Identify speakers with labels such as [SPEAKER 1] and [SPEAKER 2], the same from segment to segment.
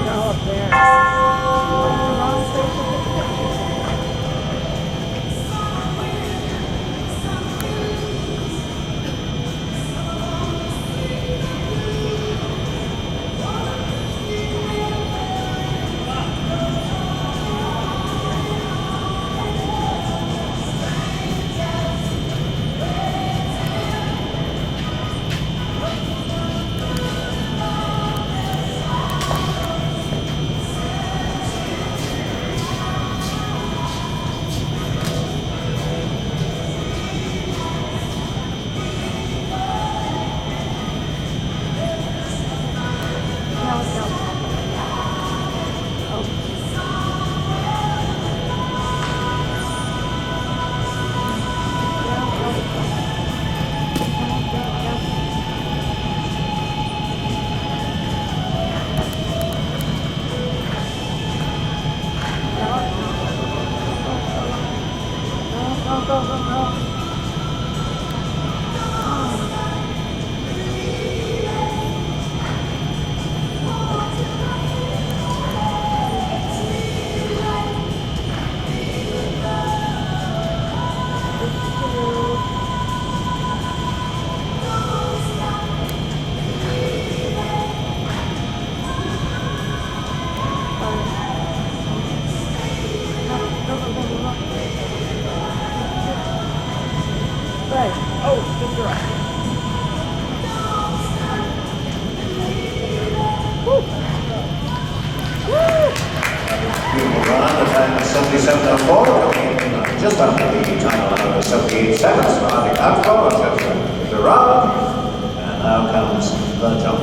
[SPEAKER 1] Go up there. Wrong place to take pictures. No, no. Oh. Go, go, go, go. Right. Oh, good girl.
[SPEAKER 2] Beautiful run, the time is 77.04, coming in just under the time allowed of 78 seconds. Starting out forward, Gerard, and now comes the jump.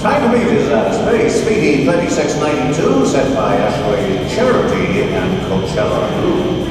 [SPEAKER 2] Time to beat is at its pace, speedy 36.92, set by Ashley Charity and Coachella Blue.